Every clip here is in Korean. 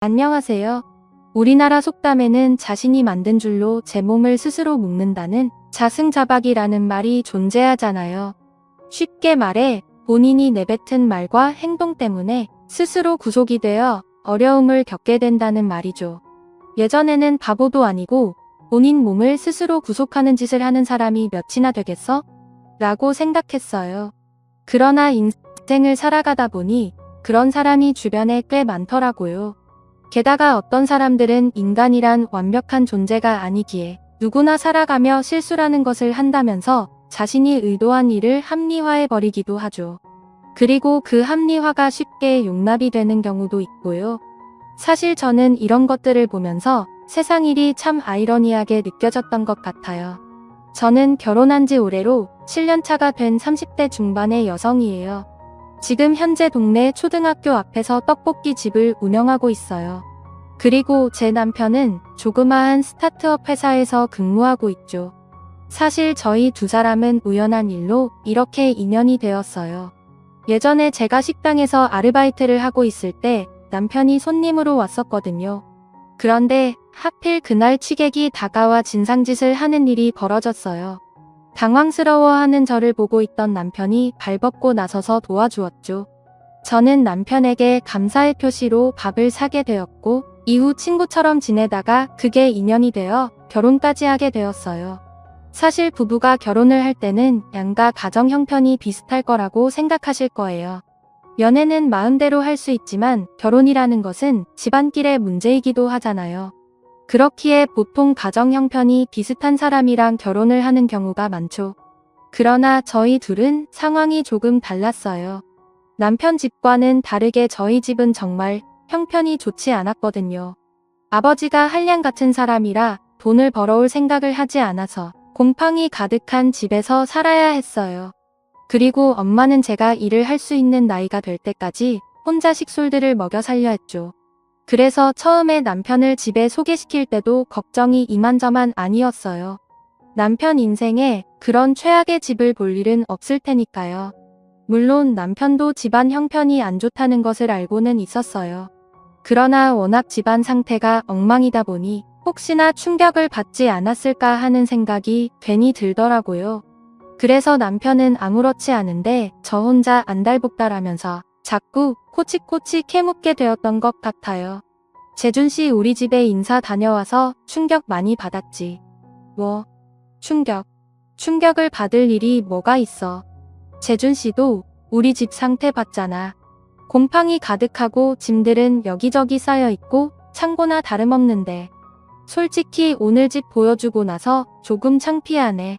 안녕하세요. 우리나라 속담에는 자신이 만든 줄로 제 몸을 스스로 묶는다는 자승자박이라는 말이 존재하잖아요. 쉽게 말해 본인이 내뱉은 말과 행동 때문에 스스로 구속이 되어 어려움을 겪게 된다는 말이죠. 예전에는 바보도 아니고 본인 몸을 스스로 구속하는 짓을 하는 사람이 몇이나 되겠어? 라고 생각했어요. 그러나 인생을 살아가다 보니 그런 사람이 주변에 꽤 많더라고요. 게다가 어떤 사람들은 인간이란 완벽한 존재가 아니기에 누구나 살아가며 실수라는 것을 한다면서 자신이 의도한 일을 합리화해버리기도 하죠. 그리고 그 합리화가 쉽게 용납이 되는 경우도 있고요. 사실 저는 이런 것들을 보면서 세상 일이 참 아이러니하게 느껴졌던 것 같아요. 저는 결혼한 지 올해로 7년차가 된 30대 중반의 여성이에요. 지금 현재 동네 초등학교 앞에서 떡볶이 집을 운영하고 있어요. 그리고 제 남편은 조그마한 스타트업 회사에서 근무하고 있죠. 사실 저희 두 사람은 우연한 일로 이렇게 인연이 되었어요. 예전에 제가 식당에서 아르바이트를 하고 있을 때 남편이 손님으로 왔었거든요. 그런데 하필 그날 취객이 다가와 진상짓을 하는 일이 벌어졌어요. 당황스러워하는 저를 보고 있던 남편이 발벗고 나서서 도와주었죠. 저는 남편에게 감사의 표시로 밥을 사게 되었고 이후 친구처럼 지내다가 그게 인연이 되어 결혼까지 하게 되었어요. 사실 부부가 결혼을 할 때는 양가 가정 형편이 비슷할 거라고 생각하실 거예요. 연애는 마음대로 할 수 있지만 결혼이라는 것은 집안길의 문제이기도 하잖아요. 그렇기에 보통 가정 형편이 비슷한 사람이랑 결혼을 하는 경우가 많죠. 그러나 저희 둘은 상황이 조금 달랐어요. 남편 집과는 다르게 저희 집은 정말 형편이 좋지 않았거든요. 아버지가 한량 같은 사람이라 돈을 벌어올 생각을 하지 않아서 곰팡이 가득한 집에서 살아야 했어요. 그리고 엄마는 제가 일을 할 수 있는 나이가 될 때까지 혼자 식솔들을 먹여 살려 했죠. 그래서 처음에 남편을 집에 소개시킬 때도 걱정이 이만저만 아니었어요. 남편 인생에 그런 최악의 집을 볼 일은 없을 테니까요. 물론 남편도 집안 형편이 안 좋다는 것을 알고는 있었어요. 그러나 워낙 집안 상태가 엉망이다 보니 혹시나 충격을 받지 않았을까 하는 생각이 괜히 들더라고요. 그래서 남편은 아무렇지 않은데 저 혼자 안달복달하면서 자꾸 코치코치 캐묻게 되었던 것 같아요. 재준씨 우리 집에 인사 다녀와서 충격 많이 받았지. 뭐? 충격을 받을 일이 뭐가 있어. 재준씨도 우리 집 상태 봤잖아. 곰팡이 가득하고 짐들은 여기저기 쌓여있고 창고나 다름없는데. 솔직히 오늘 집 보여주고 나서 조금 창피하네.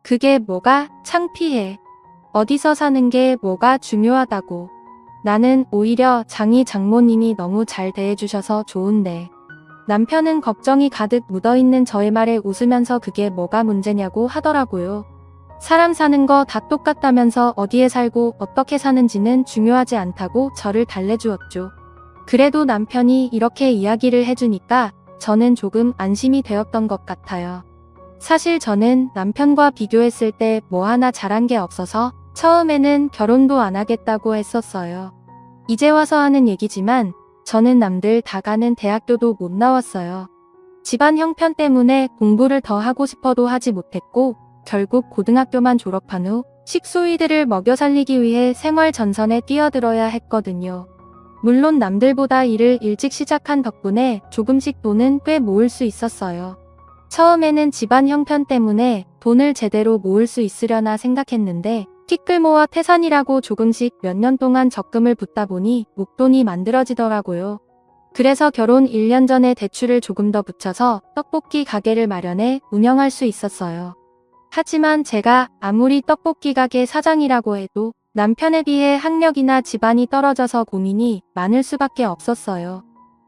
그게 뭐가 창피해. 어디서 사는 게 뭐가 중요하다고. 나는 오히려 장모님이 너무 잘 대해주셔서 좋은데. 남편은 걱정이 가득 묻어있는 저의 말에 웃으면서 그게 뭐가 문제냐고 하더라고요. 사람 사는 거 다 똑같다면서 어디에 살고 어떻게 사는지는 중요하지 않다고 저를 달래주었죠. 그래도 남편이 이렇게 이야기를 해주니까 저는 조금 안심이 되었던 것 같아요. 사실 저는 남편과 비교했을 때 뭐 하나 잘한 게 없어서 처음에는 결혼도 안 하겠다고 했었어요. 이제 와서 하는 얘기지만 저는 남들 다 가는 대학교도 못 나왔어요. 집안 형편 때문에 공부를 더 하고 싶어도 하지 못했고 결국 고등학교만 졸업한 후 식소이들을 먹여 살리기 위해 생활 전선에 뛰어들어야 했거든요. 물론 남들보다 일을 일찍 시작한 덕분에 조금씩 돈은 꽤 모을 수 있었어요. 처음에는 집안 형편 때문에 돈을 제대로 모을 수 있으려나 생각했는데 티끌모아 태산이라고 조금씩 몇 년 동안 적금을 붓다 보니 목돈이 만들어지더라고요. 그래서 결혼 1년 전에 대출을 조금 더 붙여서 떡볶이 가게를 마련해 운영할 수 있었어요. 하지만 제가 아무리 떡볶이 가게 사장이라고 해도 남편에 비해 학력이나 집안이 떨어져서 고민이 많을 수밖에 없었어요.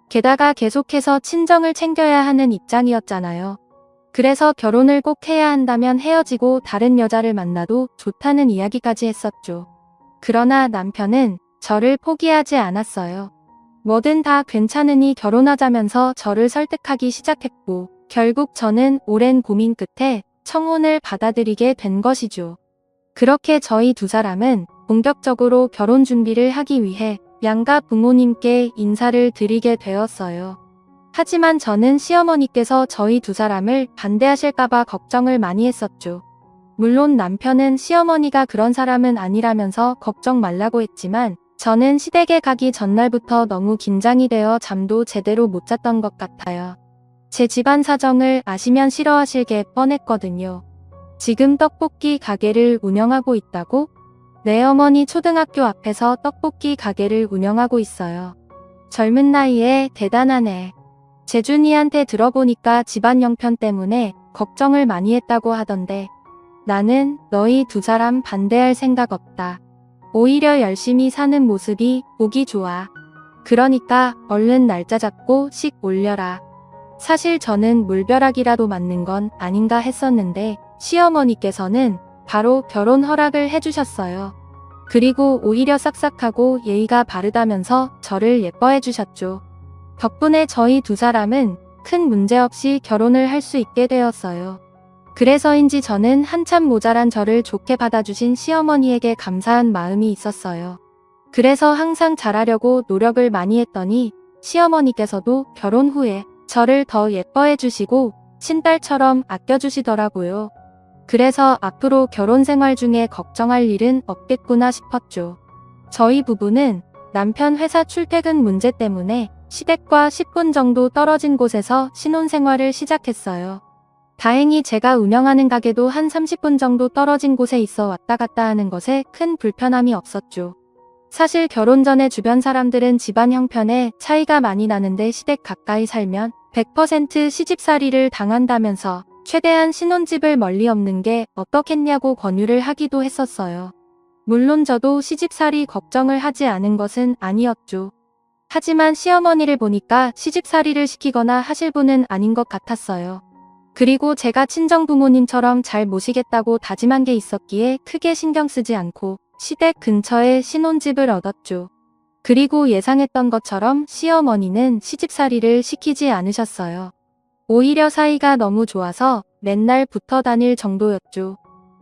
게다가 계속해서 친정을 챙겨야 하는 입장이었잖아요. 그래서 결혼을 꼭 해야 한다면 헤어지고 다른 여자를 만나도 좋다는 이야기까지 했었죠. 그러나 남편은 저를 포기하지 않았어요. 뭐든 다 괜찮으니 결혼하자면서 저를 설득하기 시작했고 결국 저는 오랜 고민 끝에 청혼을 받아들이게 된 것이죠. 그렇게 저희 두 사람은 본격적으로 결혼 준비를 하기 위해 양가 부모님께 인사를 드리게 되었어요. 하지만 저는 시어머니께서 저희 두 사람을 반대하실까봐 걱정을 많이 했었죠. 물론 남편은 시어머니가 그런 사람은 아니라면서 걱정 말라고 했지만 저는 시댁에 가기 전날부터 너무 긴장이 되어 잠도 제대로 못 잤던 것 같아요. 제 집안 사정을 아시면 싫어하실 게 뻔했거든요. 지금 떡볶이 가게를 운영하고 있다고? 네, 어머니 초등학교 앞에서 떡볶이 가게를 운영하고 있어요. 젊은 나이에 대단하네. 재준이한테 들어보니까 집안 형편 때문에 걱정을 많이 했다고 하던데 나는 너희 두 사람 반대할 생각 없다. 오히려 열심히 사는 모습이 보기 좋아. 그러니까 얼른 날짜 잡고 식 올려라. 사실 저는 물벼락이라도 맞는 건 아닌가 했었는데 시어머니께서는 바로 결혼 허락을 해주셨어요. 그리고 오히려 싹싹하고 예의가 바르다면서 저를 예뻐해 주셨죠. 덕분에 저희 두 사람은 큰 문제 없이 결혼을 할 수 있게 되었어요. 그래서인지 저는 한참 모자란 저를 좋게 받아주신 시어머니에게 감사한 마음이 있었어요. 그래서 항상 잘하려고 노력을 많이 했더니 시어머니께서도 결혼 후에 저를 더 예뻐해 주시고 친딸처럼 아껴주시더라고요. 그래서 앞으로 결혼 생활 중에 걱정할 일은 없겠구나 싶었죠. 저희 부부는 남편 회사 출퇴근 문제 때문에 시댁과 10분 정도 떨어진 곳에서 신혼생활을 시작했어요. 다행히 제가 운영하는 가게도 한 30분 정도 떨어진 곳에 있어 왔다 갔다 하는 것에 큰 불편함이 없었죠. 사실 결혼 전에 주변 사람들은 집안 형편에 차이가 많이 나는데 시댁 가까이 살면 100% 시집살이를 당한다면서 최대한 신혼집을 멀리 없는 게 어떻겠냐고 권유를 하기도 했었어요. 물론 저도 시집살이 걱정을 하지 않은 것은 아니었죠. 하지만 시어머니를 보니까 시집살이를 시키거나 하실 분은 아닌 것 같았어요. 그리고 제가 친정부모님처럼 잘 모시겠다고 다짐한 게 있었기에 크게 신경 쓰지 않고 시댁 근처에 신혼집을 얻었죠. 그리고 예상했던 것처럼 시어머니는 시집살이를 시키지 않으셨어요. 오히려 사이가 너무 좋아서 맨날 붙어 다닐 정도였죠.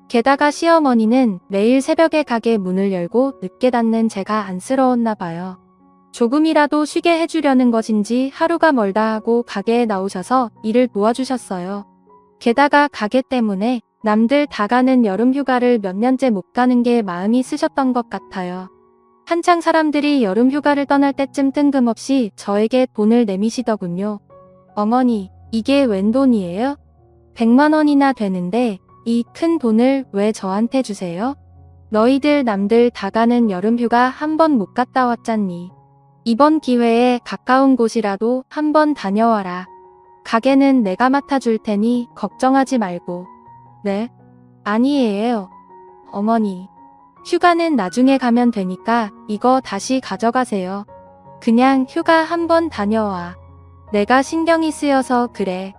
게다가 시어머니는 매일 새벽에 가게 문을 열고 늦게 닫는 제가 안쓰러웠나 봐요. 조금이라도 쉬게 해주려는 것인지 하루가 멀다 하고 가게에 나오셔서 일을 도와주셨어요. 게다가 가게 때문에 남들 다 가는 여름 휴가를 몇 년째 못 가는 게 마음이 쓰셨던 것 같아요. 한창 사람들이 여름 휴가를 떠날 때쯤 뜬금없이 저에게 돈을 내미시더군요. 어머니, 이게 웬 돈이에요? 100만 원이나 되는데 이 큰 돈을 왜 저한테 주세요? 너희들 남들 다 가는 여름 휴가 한 번 못 갔다 왔잖니. 이번 기회에 가까운 곳이라도 한번 다녀와라. 가게는 내가 맡아줄 테니 걱정하지 말고. 네? 아니에요. 어머니. 휴가는 나중에 가면 되니까 이거 다시 가져가세요. 그냥 휴가 한번 다녀와. 내가 신경이 쓰여서 그래.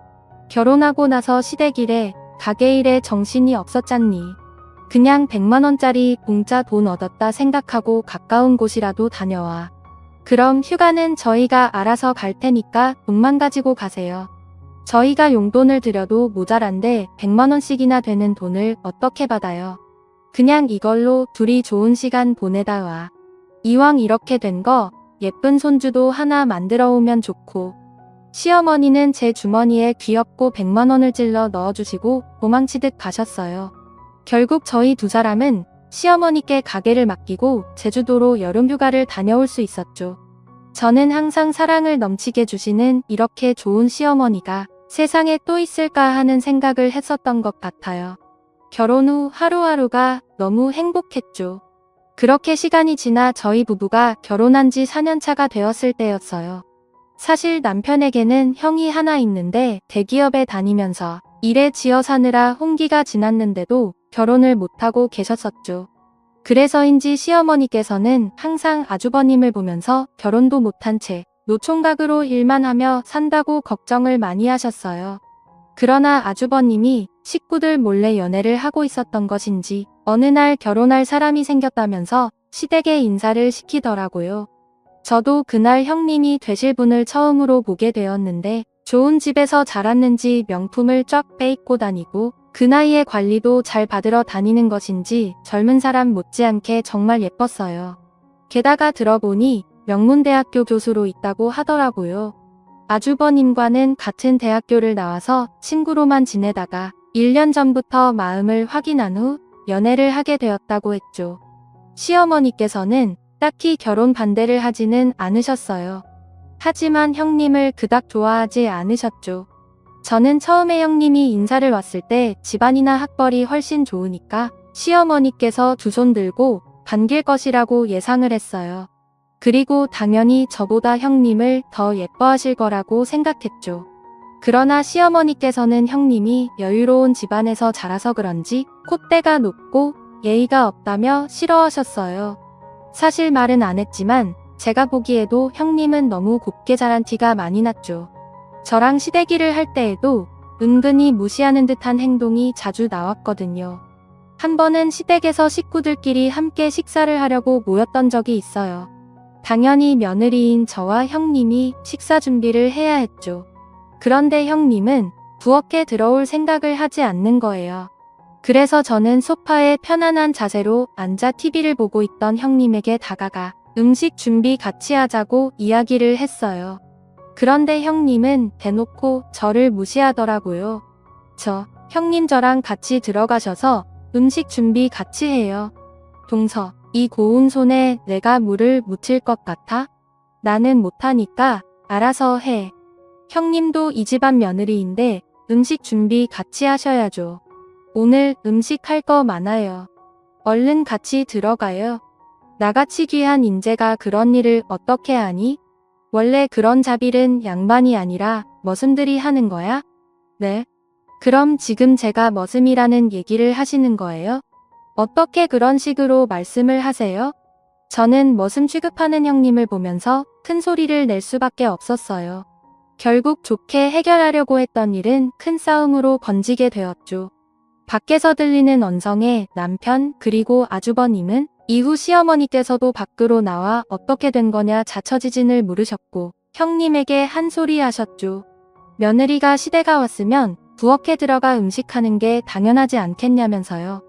결혼하고 나서 시댁 일에 가게 일에 정신이 없었잖니. 그냥 100만 원짜리 공짜 돈 얻었다 생각하고 가까운 곳이라도 다녀와. 그럼 휴가는 저희가 알아서 갈 테니까 돈만 가지고 가세요. 저희가 용돈을 드려도 모자란데 100만 원씩이나 되는 돈을 어떻게 받아요? 그냥 이걸로 둘이 좋은 시간 보내다 와. 이왕 이렇게 된 거 예쁜 손주도 하나 만들어 오면 좋고. 시어머니는 제 주머니에 귀엽고 100만 원을 찔러 넣어주시고 도망치듯 가셨어요. 결국 저희 두 사람은 시어머니께 가게를 맡기고 제주도로 여름휴가를 다녀올 수 있었죠. 저는 항상 사랑을 넘치게 주시는 이렇게 좋은 시어머니가 세상에 또 있을까 하는 생각을 했었던 것 같아요. 결혼 후 하루하루가 너무 행복했죠. 그렇게 시간이 지나 저희 부부가 결혼한 지 4년 차가 되었을 때였어요. 사실 남편에게는 형이 하나 있는데 대기업에 다니면서 일에 지어 사느라 홍기가 지났는데도 결혼을 못하고 계셨었죠. 그래서인지 시어머니께서는 항상 아주버님을 보면서 결혼도 못한 채 노총각으로 일만 하며 산다고 걱정을 많이 하셨어요. 그러나 아주버님이 식구들 몰래 연애를 하고 있었던 것인지 어느 날 결혼할 사람이 생겼다면서 시댁에 인사를 시키더라고요. 저도 그날 형님이 되실 분을 처음으로 보게 되었는데 좋은 집에서 자랐는지 명품을 쫙 빼입고 다니고 그 나이에 관리도 잘 받으러 다니는 것인지 젊은 사람 못지않게 정말 예뻤어요. 게다가 들어보니 명문대학교 교수로 있다고 하더라고요. 아주버님과는 같은 대학교를 나와서 친구로만 지내다가 1년 전부터 마음을 확인한 후 연애를 하게 되었다고 했죠. 시어머니께서는 딱히 결혼 반대를 하지는 않으셨어요. 하지만 형님을 그닥 좋아하지 않으셨죠. 저는 처음에 형님이 인사를 왔을 때 집안이나 학벌이 훨씬 좋으니까 시어머니께서 두 손 들고 반길 것이라고 예상을 했어요. 그리고 당연히 저보다 형님을 더 예뻐하실 거라고 생각했죠. 그러나 시어머니께서는 형님이 여유로운 집안에서 자라서 그런지 콧대가 높고 예의가 없다며 싫어하셨어요. 사실 말은 안 했지만 제가 보기에도 형님은 너무 곱게 자란 티가 많이 났죠. 저랑 시댁일을 할 때에도 은근히 무시하는 듯한 행동이 자주 나왔거든요. 한 번은 시댁에서 식구들끼리 함께 식사를 하려고 모였던 적이 있어요. 당연히 며느리인 저와 형님이 식사 준비를 해야 했죠. 그런데 형님은 부엌에 들어올 생각을 하지 않는 거예요. 그래서 저는 소파에 편안한 자세로 앉아 TV를 보고 있던 형님에게 다가가 음식 준비 같이 하자고 이야기를 했어요. 그런데 형님은 대놓고 저를 무시하더라고요. 형님 저랑 같이 들어가셔서 음식 준비 같이 해요. 동서, 이 고운 손에 내가 물을 묻힐 것 같아? 나는 못하니까 알아서 해. 형님도 이 집안 며느리인데 음식 준비 같이 하셔야죠. 오늘 음식 할 거 많아요. 얼른 같이 들어가요. 나같이 귀한 인재가 그런 일을 어떻게 하니? 원래 그런 자빌은 양반이 아니라 머슴들이 하는 거야? 네. 그럼 지금 제가 머슴이라는 얘기를 하시는 거예요? 어떻게 그런 식으로 말씀을 하세요? 저는 머슴 취급하는 형님을 보면서 큰 소리를 낼 수밖에 없었어요. 결국 좋게 해결하려고 했던 일은 큰 싸움으로 번지게 되었죠. 밖에서 들리는 언성에 남편 그리고 아주버님은 이후 시어머니께서도 밖으로 나와 어떻게 된 거냐 자처지진을 물으셨고 형님에게 한 소리 하셨죠. 며느리가 시대가 왔으면 부엌에 들어가 음식하는 게 당연하지 않겠냐면서요.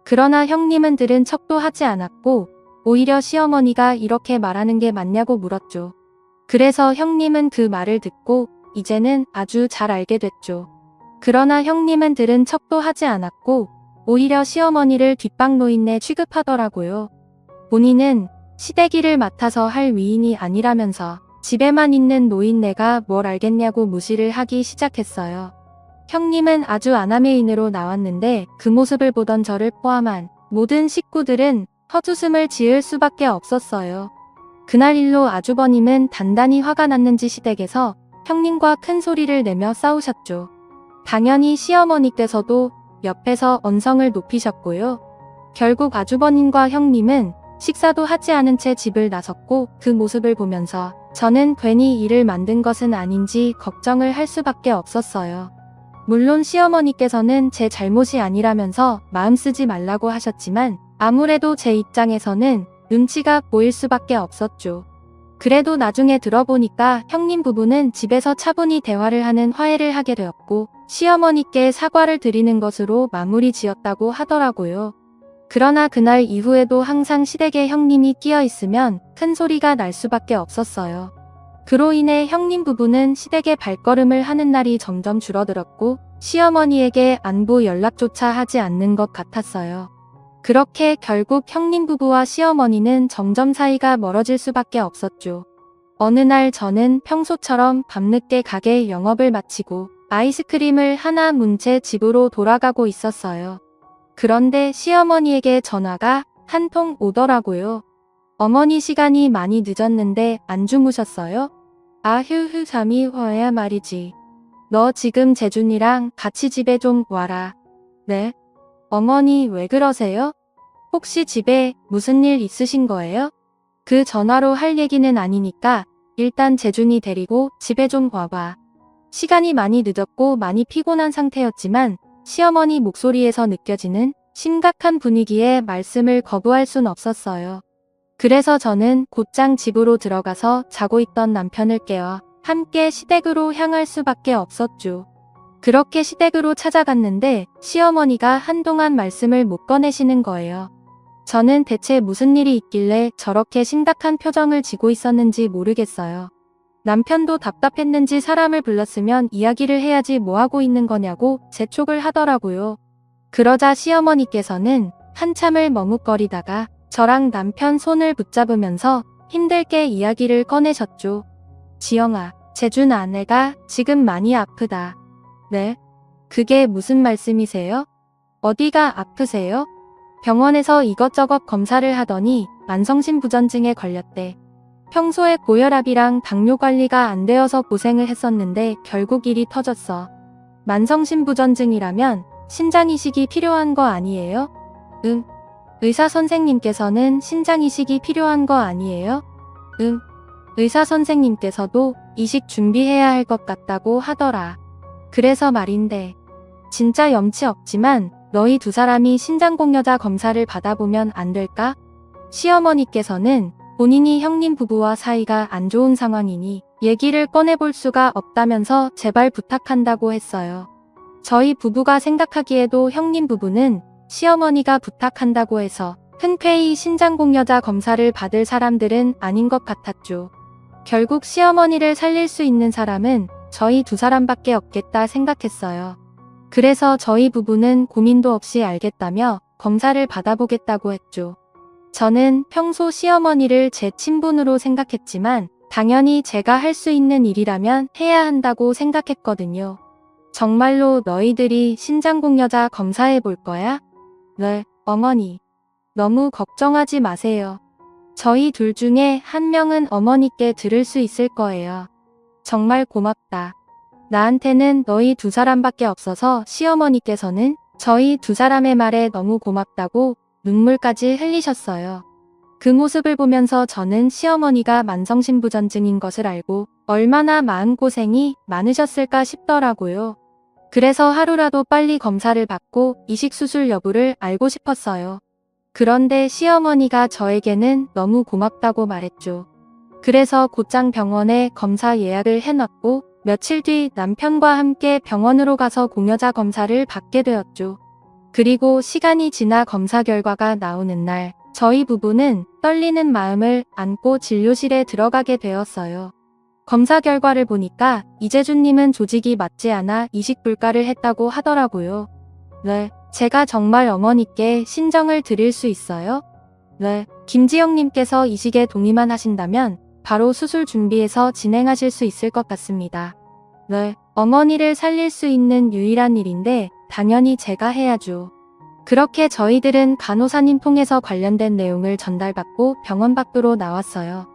그러나 형님은 들은 척도 하지 않았고 오히려 시어머니가 이렇게 말하는 게 맞냐고 물었죠. 그래서 형님은 그 말을 듣고 이제는 아주 잘 알게 됐죠. 그러나 형님은 들은 척도 하지 않았고 오히려 시어머니를 뒷방 노인네 취급하더라고요. 본인은 시댁일을 맡아서 할 위인이 아니라면서 집에만 있는 노인네가 뭘 알겠냐고 무시를 하기 시작했어요. 형님은 아주 아나메인으로 나왔는데 그 모습을 보던 저를 포함한 모든 식구들은 헛웃음을 지을 수밖에 없었어요. 그날 일로 아주버님은 단단히 화가 났는지 시댁에서 형님과 큰 소리를 내며 싸우셨죠. 당연히 시어머니께서도 옆에서 언성을 높이셨고요. 결국 아주버님과 형님은 식사도 하지 않은 채 집을 나섰고 그 모습을 보면서 저는 괜히 일을 만든 것은 아닌지 걱정을 할 수밖에 없었어요. 물론 시어머니께서는 제 잘못이 아니라면서 마음 쓰지 말라고 하셨지만 아무래도 제 입장에서는 눈치가 보일 수밖에 없었죠. 그래도 나중에 들어보니까 형님 부부는 집에서 차분히 대화를 하는 화해를 하게 되었고 시어머니께 사과를 드리는 것으로 마무리 지었다고 하더라고요. 그러나 그날 이후에도 항상 시댁에 형님이 끼어 있으면 큰 소리가 날 수밖에 없었어요. 그로 인해 형님 부부는 시댁에 발걸음을 하는 날이 점점 줄어들었고 시어머니에게 안부 연락조차 하지 않는 것 같았어요. 그렇게 결국 형님 부부와 시어머니는 점점 사이가 멀어질 수밖에 없었죠. 어느 날 저는 평소처럼 밤늦게 가게 영업을 마치고 아이스크림을 하나 문 채 집으로 돌아가고 있었어요. 그런데 시어머니에게 전화가 한 통 오더라고요. 어머니 시간이 많이 늦었는데 안 주무셨어요? 아휴 잠이 와야 말이지. 너 지금 재준이랑 같이 집에 좀 와라. 네? 어머니 왜 그러세요? 혹시 집에 무슨 일 있으신 거예요? 그 전화로 할 얘기는 아니니까 일단 재준이 데리고 집에 좀 와봐. 시간이 많이 늦었고 많이 피곤한 상태였지만 시어머니 목소리에서 느껴지는 심각한 분위기에 말씀을 거부할 순 없었어요. 그래서 저는 곧장 집으로 들어가서 자고 있던 남편을 깨워 함께 시댁으로 향할 수밖에 없었죠. 그렇게 시댁으로 찾아갔는데 시어머니가 한동안 말씀을 못 꺼내시는 거예요. 저는 대체 무슨 일이 있길래 저렇게 심각한 표정을 지고 있었는지 모르겠어요. 남편도 답답했는지 사람을 불렀으면 이야기를 해야지 뭐하고 있는 거냐고 재촉을 하더라고요. 그러자 시어머니께서는 한참을 머뭇거리다가 저랑 남편 손을 붙잡으면서 힘들게 이야기를 꺼내셨죠. 지영아, 재준 아내가 지금 많이 아프다. 네? 그게 무슨 말씀이세요? 어디가 아프세요? 병원에서 이것저것 검사를 하더니 만성심부전증에 걸렸대. 평소에 고혈압이랑 당뇨 관리가 안 되어서 고생을 했었는데 결국 일이 터졌어. 만성심부전증이라면 신장 이식이 필요한 거 아니에요? 응. 의사 선생님께서는 신장 이식이 필요한 거 아니에요? 응. 의사 선생님께서도 이식 준비해야 할 것 같다고 하더라. 그래서 말인데, 진짜 염치 없지만 너희 두 사람이 신장공여자 검사를 받아보면 안 될까? 시어머니께서는 본인이 형님 부부와 사이가 안 좋은 상황이니 얘기를 꺼내볼 수가 없다면서 제발 부탁한다고 했어요. 저희 부부가 생각하기에도 형님 부부는 시어머니가 부탁한다고 해서 흔쾌히 신장공여자 검사를 받을 사람들은 아닌 것 같았죠. 결국 시어머니를 살릴 수 있는 사람은 저희 두 사람밖에 없겠다 생각했어요. 그래서 저희 부부는 고민도 없이 알겠다며 검사를 받아보겠다고 했죠. 저는 평소 시어머니를 제 친분으로 생각했지만 당연히 제가 할 수 있는 일이라면 해야 한다고 생각했거든요. 정말로 너희들이 신장공여자 검사해 볼 거야? 네, 어머니. 너무 걱정하지 마세요. 저희 둘 중에 한 명은 어머니께 들을 수 있을 거예요. 정말 고맙다. 나한테는 너희 두 사람밖에 없어서 시어머니께서는 저희 두 사람의 말에 너무 고맙다고 눈물까지 흘리셨어요. 그 모습을 보면서 저는 시어머니가 만성심부전증인 것을 알고 얼마나 마음고생이 많으셨을까 싶더라고요. 그래서 하루라도 빨리 검사를 받고 이식수술 여부를 알고 싶었어요. 그런데 시어머니가 저에게는 너무 고맙다고 말했죠. 그래서 곧장 병원에 검사 예약을 해놨고 며칠 뒤 남편과 함께 병원으로 가서 공여자 검사를 받게 되었죠. 그리고 시간이 지나 검사 결과가 나오는 날 저희 부부는 떨리는 마음을 안고 진료실에 들어가게 되었어요. 검사 결과를 보니까 이재준님은 조직이 맞지 않아 이식 불가를 했다고 하더라고요. 네, 제가 정말 어머니께 신정을 드릴 수 있어요? 네, 김지영님께서 이식에 동의만 하신다면 바로 수술 준비해서 진행하실 수 있을 것 같습니다. 네, 어머니를 살릴 수 있는 유일한 일인데 당연히 제가 해야죠. 그렇게 저희들은 간호사님 통해서 관련된 내용을 전달받고 병원 밖으로 나왔어요.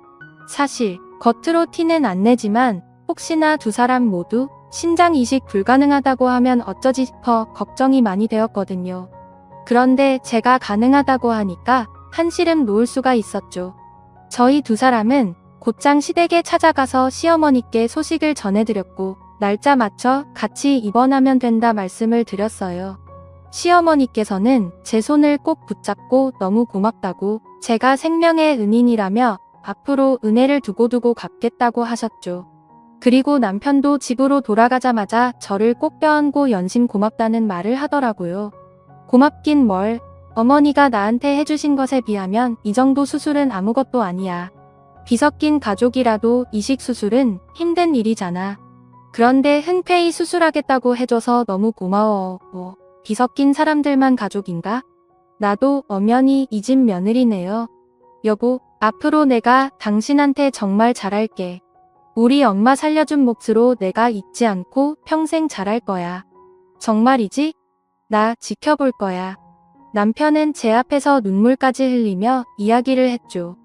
사실 겉으로 티는 안 내지만 혹시나 두 사람 모두 신장 이식 불가능하다고 하면 어쩌지 싶어 걱정이 많이 되었거든요. 그런데 제가 가능하다고 하니까 한시름 놓을 수가 있었죠. 저희 두 사람은 곧장 시댁에 찾아가서 시어머니께 소식을 전해드렸고 날짜 맞춰 같이 입원하면 된다 말씀을 드렸어요. 시어머니께서는 제 손을 꼭 붙잡고 너무 고맙다고 제가 생명의 은인이라며 앞으로 은혜를 두고두고 갚겠다고 하셨죠. 그리고 남편도 집으로 돌아가자마자 저를 꼭 껴안고 연신 고맙다는 말을 하더라고요. 고맙긴 뭘, 어머니가 나한테 해주신 것에 비하면 이 정도 수술은 아무것도 아니야. 비섞인 가족이라도 이식 수술은 힘든 일이잖아. 그런데 흔쾌히 수술하겠다고 해줘서 너무 고마워. 뭐, 비섞인 사람들만 가족인가? 나도 엄연히 이 집 며느리네요. 여보, 앞으로 내가 당신한테 정말 잘할게. 우리 엄마 살려준 몫으로 내가 잊지 않고 평생 잘할 거야. 정말이지? 나 지켜볼 거야. 남편은 제 앞에서 눈물까지 흘리며 이야기를 했죠.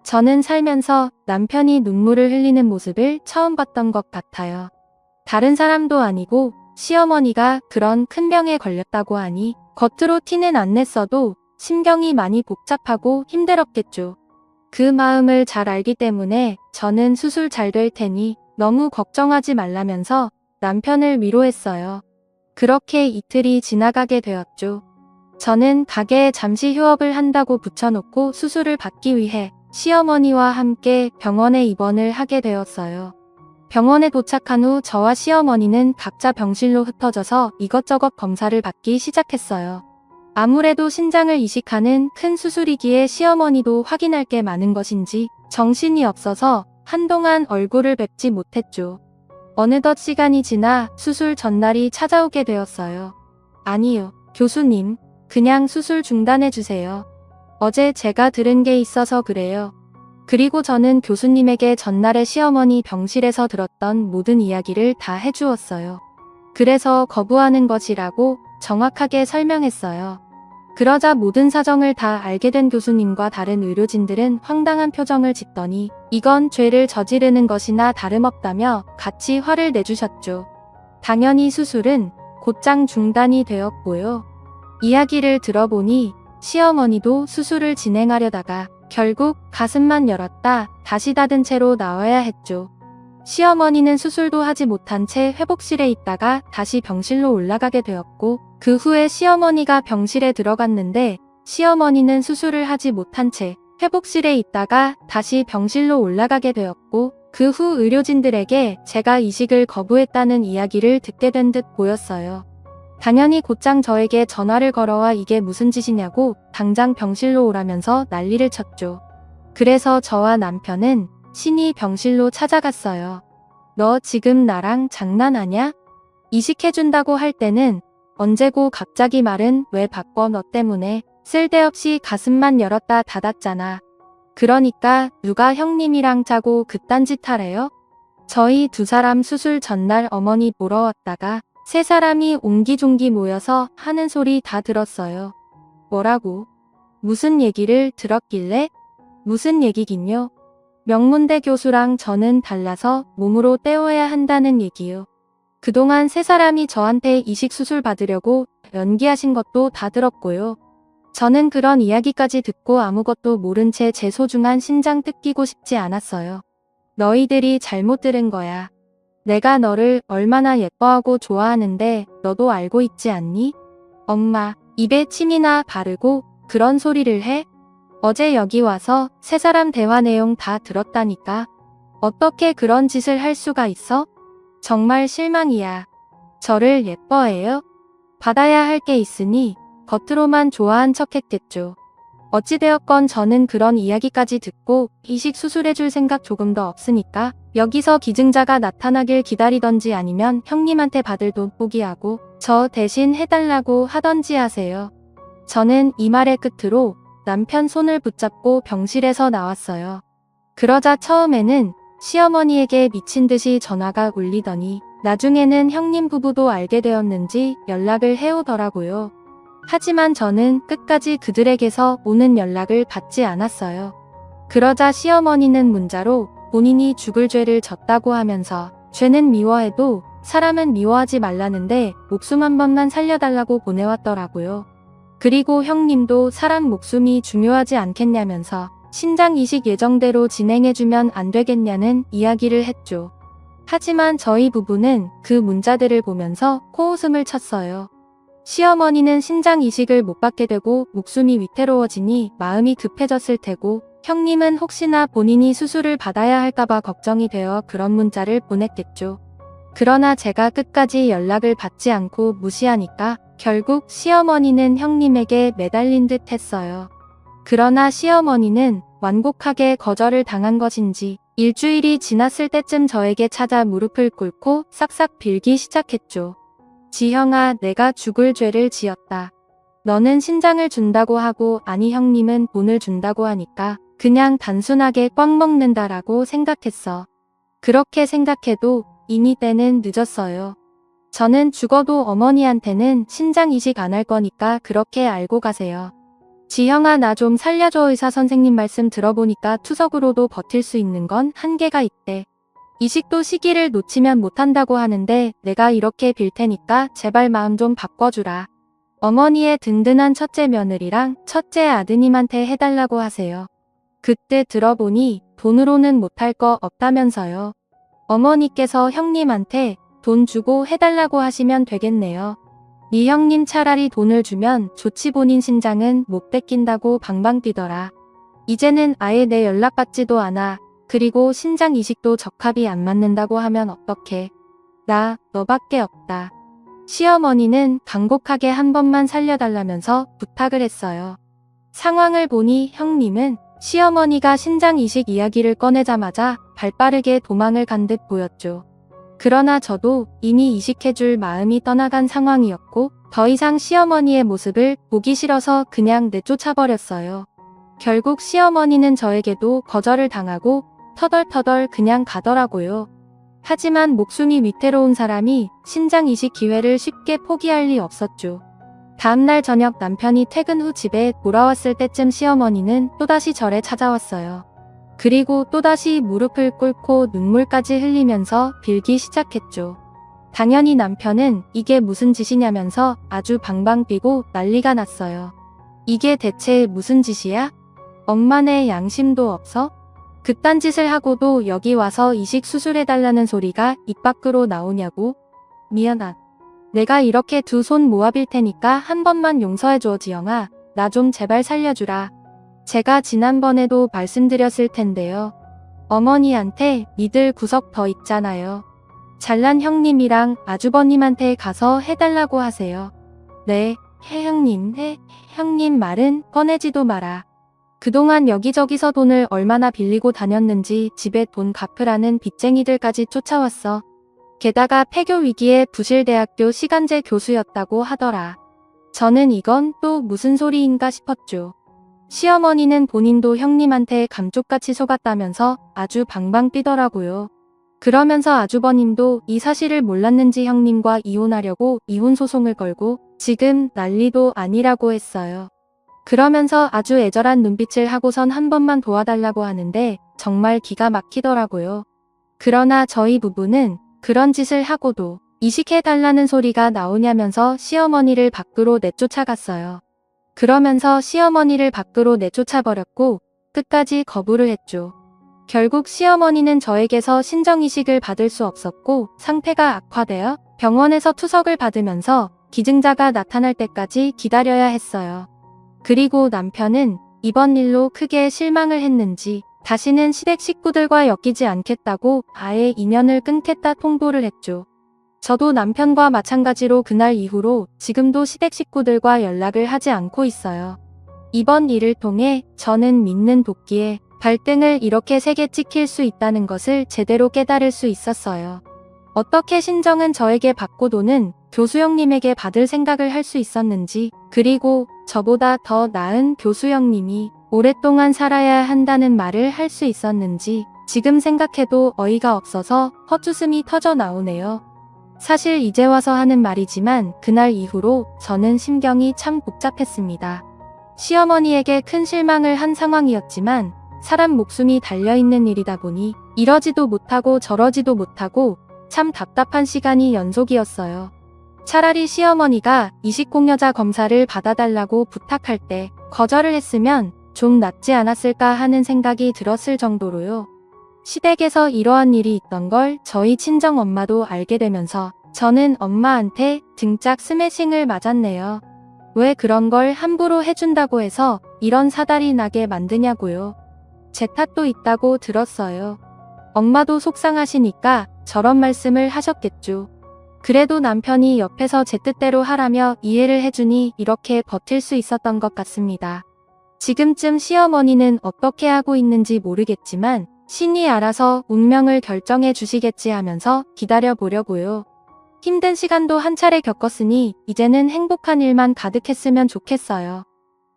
저는 살면서 남편이 눈물을 흘리는 모습을 처음 봤던 것 같아요. 다른 사람도 아니고 시어머니가 그런 큰 병에 걸렸다고 하니 겉으로 티는 안 냈어도 심경이 많이 복잡하고 힘들었겠죠. 그 마음을 잘 알기 때문에 저는 수술 잘 될 테니 너무 걱정하지 말라면서 남편을 위로했어요. 그렇게 이틀이 지나가게 되었죠. 저는 가게에 잠시 휴업을 한다고 붙여놓고 수술을 받기 위해 시어머니와 함께 병원에 입원을 하게 되었어요. 병원에 도착한 후 저와 시어머니는 각자 병실로 흩어져서 이것저것 검사를 받기 시작했어요. 아무래도 신장을 이식하는 큰 수술이기에 시어머니도 확인할 게 많은 것인지 정신이 없어서 한동안 얼굴을 뵙지 못했죠. 어느덧 시간이 지나 수술 전날이 찾아오게 되었어요. 아니요, 교수님. 그냥 수술 중단해주세요. 어제 제가 들은 게 있어서 그래요. 그리고 저는 교수님에게 전날에 시어머니 병실에서 들었던 모든 이야기를 다 해주었어요. 그래서 거부하는 것이라고 정확하게 설명했어요. 그러자 모든 사정을 다 알게 된 교수님과 다른 의료진들은 황당한 표정을 짓더니 이건 죄를 저지르는 것이나 다름없다며 같이 화를 내주셨죠. 당연히 수술은 곧장 중단이 되었고요. 이야기를 들어보니 시어머니도 수술을 진행하려다가 결국 가슴만 열었다 다시 닫은 채로 나와야 했죠. 시어머니는 수술도 하지 못한 채 회복실에 있다가 다시 병실로 올라가게 되었고 그 후에 시어머니가 병실에 들어갔는데 시어머니는 수술을 하지 못한 채 회복실에 있다가 다시 병실로 올라가게 되었고 그 후 의료진들에게 제가 이식을 거부했다는 이야기를 듣게 된 듯 보였어요. 당연히 곧장 저에게 전화를 걸어와 이게 무슨 짓이냐고 당장 병실로 오라면서 난리를 쳤죠. 그래서 저와 남편은 신이 병실로 찾아갔어요. 너 지금 나랑 장난하냐? 이식해준다고 할 때는 언제고 갑자기 말은 왜 바꿔 너 때문에 쓸데없이 가슴만 열었다 닫았잖아. 그러니까 누가 형님이랑 짜고 그딴 짓 하래요? 저희 두 사람 수술 전날 어머니 보러 왔다가 세 사람이 옹기종기 모여서 하는 소리 다 들었어요. 뭐라고? 무슨 얘기를 들었길래? 무슨 얘기긴요? 명문대 교수랑 저는 달라서 몸으로 때워야 한다는 얘기요. 그동안 세 사람이 저한테 이식 수술 받으려고 연기하신 것도 다 들었고요. 저는 그런 이야기까지 듣고 아무것도 모른 채 제 소중한 신장 뜯기고 싶지 않았어요. 너희들이 잘못 들은 거야. 내가 너를 얼마나 예뻐하고 좋아하는데 너도 알고 있지 않니? 엄마, 입에 침이나 바르고 그런 소리를 해? 어제 여기 와서 세 사람 대화 내용 다 들었다니까. 어떻게 그런 짓을 할 수가 있어? 정말 실망이야. 저를 예뻐해요? 받아야 할 게 있으니 겉으로만 좋아한 척 했겠죠. 어찌되었건 저는 그런 이야기까지 듣고 이식 수술해줄 생각 조금 더 없으니까 여기서 기증자가 나타나길 기다리던지 아니면 형님한테 받을 돈 포기하고 저 대신 해달라고 하던지 하세요. 저는 이 말의 끝으로 남편 손을 붙잡고 병실에서 나왔어요. 그러자 처음에는 시어머니에게 미친 듯이 전화가 울리더니 나중에는 형님 부부도 알게 되었는지 연락을 해오더라고요. 하지만 저는 끝까지 그들에게서 오는 연락을 받지 않았어요. 그러자 시어머니는 문자로 본인이 죽을 죄를 졌다고 하면서 죄는 미워해도 사람은 미워하지 말라는데 목숨 한 번만 살려달라고 보내왔더라고요. 그리고 형님도 사람 목숨이 중요하지 않겠냐면서 신장 이식 예정대로 진행해주면 안 되겠냐는 이야기를 했죠. 하지만 저희 부부는 그 문자들을 보면서 코웃음을 쳤어요. 시어머니는 신장 이식을 못 받게 되고 목숨이 위태로워지니 마음이 급해졌을 테고 형님은 혹시나 본인이 수술을 받아야 할까봐 걱정이 되어 그런 문자를 보냈겠죠. 그러나 제가 끝까지 연락을 받지 않고 무시하니까 결국 시어머니는 형님에게 매달린 듯 했어요. 그러나 시어머니는 완곡하게 거절을 당한 것인지 일주일이 지났을 때쯤 저에게 찾아 무릎을 꿇고 싹싹 빌기 시작했죠. 지형아, 내가 죽을 죄를 지었다. 너는 신장을 준다고 하고 아니 형님은 돈을 준다고 하니까 그냥 단순하게 꽉 먹는다라고 생각했어. 그렇게 생각해도 이미 때는 늦었어요. 저는 죽어도 어머니한테는 신장 이식 안 할 거니까 그렇게 알고 가세요. 지형아, 나 좀 살려줘. 의사 선생님 말씀 들어보니까 투석으로도 버틸 수 있는 건 한계가 있대. 이식도 시기를 놓치면 못한다고 하는데 내가 이렇게 빌 테니까 제발 마음 좀 바꿔주라. 어머니의 든든한 첫째 며느리랑 첫째 아드님한테 해달라고 하세요. 그때 들어보니 돈으로는 못할 거 없다면서요. 어머니께서 형님한테 돈 주고 해달라고 하시면 되겠네요. 네 형님 차라리 돈을 주면 좋지 본인 신장은 못 뺏긴다고 방방 뛰더라. 이제는 아예 내 연락 받지도 않아. 그리고 신장 이식도 적합이 안 맞는다고 하면 어떡해. 나 너밖에 없다. 시어머니는 간곡하게 한 번만 살려달라면서 부탁을 했어요. 상황을 보니 형님은 시어머니가 신장 이식 이야기를 꺼내자마자 발빠르게 도망을 간 듯 보였죠. 그러나 저도 이미 이식해줄 마음이 떠나간 상황이었고 더 이상 시어머니의 모습을 보기 싫어서 그냥 내쫓아버렸어요. 결국 시어머니는 저에게도 거절을 당하고 터덜터덜 그냥 가더라고요. 하지만 목숨이 위태로운 사람이 신장 이식 기회를 쉽게 포기할 리 없었죠. 다음날 저녁 남편이 퇴근 후 집에 돌아왔을 때쯤 시어머니는 또다시 절에 찾아왔어요. 그리고 또다시 무릎을 꿇고 눈물까지 흘리면서 빌기 시작했죠. 당연히 남편은 이게 무슨 짓이냐면서 아주 방방 뛰고 난리가 났어요. 이게 대체 무슨 짓이야? 엄마네 양심도 없어? 그딴 짓을 하고도 여기 와서 이식 수술해달라는 소리가 입 밖으로 나오냐고? 미안하. 내가 이렇게 두 손 모아 빌 테니까 한 번만 용서해줘 지영아. 나 좀 제발 살려주라. 제가 지난번에도 말씀드렸을 텐데요. 어머니한테 믿을 구석 더 있잖아요. 잘난 형님이랑 아주버님한테 가서 해달라고 하세요. 네, 형님, 형님 말은 꺼내지도 마라. 그동안 여기저기서 돈을 얼마나 빌리고 다녔는지 집에 돈 갚으라는 빚쟁이들까지 쫓아왔어. 게다가 폐교 위기에 부실대학교 시간제 교수였다고 하더라. 저는 이건 또 무슨 소리인가 싶었죠. 시어머니는 본인도 형님한테 감쪽같이 속았다면서 아주 방방 뛰더라고요. 그러면서 아주버님도 이 사실을 몰랐는지 형님과 이혼하려고 이혼소송을 걸고 지금 난리도 아니라고 했어요. 그러면서 아주 애절한 눈빛을 하고선 한 번만 도와달라고 하는데 정말 기가 막히더라고요. 그러나 저희 부부는 그런 짓을 하고도 이식해달라는 소리가 나오냐면서 시어머니를 밖으로 내쫓아갔어요. 그러면서 시어머니를 밖으로 내쫓아버렸고 끝까지 거부를 했죠. 결국 시어머니는 저에게서 신정이식을 받을 수 없었고 상태가 악화되어 병원에서 투석을 받으면서 기증자가 나타날 때까지 기다려야 했어요. 그리고 남편은 이번 일로 크게 실망을 했는지 다시는 시댁 식구들과 엮이지 않겠다고 아예 인연을 끊겠다 통보를 했죠. 저도 남편과 마찬가지로 그날 이후로 지금도 시댁 식구들과 연락을 하지 않고 있어요. 이번 일을 통해 저는 믿는 도끼에 발등을 이렇게 세게 찍힐 수 있다는 것을 제대로 깨달을 수 있었어요. 어떻게 신정은 저에게 받고도는 교수 형님에게 받을 생각을 할 수 있었는지, 그리고 저보다 더 나은 교수 형님이 오랫동안 살아야 한다는 말을 할 수 있었는지 지금 생각해도 어이가 없어서 헛웃음이 터져 나오네요. 사실 이제 와서 하는 말이지만 그날 이후로 저는 심경이 참 복잡했습니다. 시어머니에게 큰 실망을 한 상황이었지만 사람 목숨이 달려있는 일이다 보니 이러지도 못하고 저러지도 못하고 참 답답한 시간이 연속이었어요. 차라리 시어머니가 이식공여자 검사를 받아달라고 부탁할 때 거절을 했으면 좀 낫지 않았을까 하는 생각이 들었을 정도로요. 시댁에서 이러한 일이 있던 걸 저희 친정엄마도 알게 되면서 저는 엄마한테 등짝 스매싱을 맞았네요. 왜 그런 걸 함부로 해준다고 해서 이런 사달이 나게 만드냐고요. 제 탓도 있다고 들었어요. 엄마도 속상하시니까 저런 말씀을 하셨겠죠. 그래도 남편이 옆에서 제 뜻대로 하라며 이해를 해주니 이렇게 버틸 수 있었던 것 같습니다. 지금쯤 시어머니는 어떻게 하고 있는지 모르겠지만 신이 알아서 운명을 결정해 주시겠지 하면서 기다려 보려고요. 힘든 시간도 한 차례 겪었으니 이제는 행복한 일만 가득했으면 좋겠어요.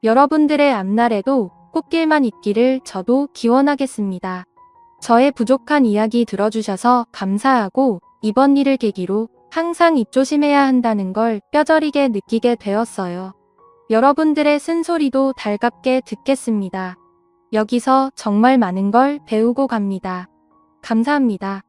여러분들의 앞날에도 꽃길만 있기를 저도 기원하겠습니다. 저의 부족한 이야기 들어주셔서 감사하고 이번 일을 계기로 항상 입조심해야 한다는 걸 뼈저리게 느끼게 되었어요. 여러분들의 쓴소리도 달갑게 듣겠습니다. 여기서 정말 많은 걸 배우고 갑니다. 감사합니다.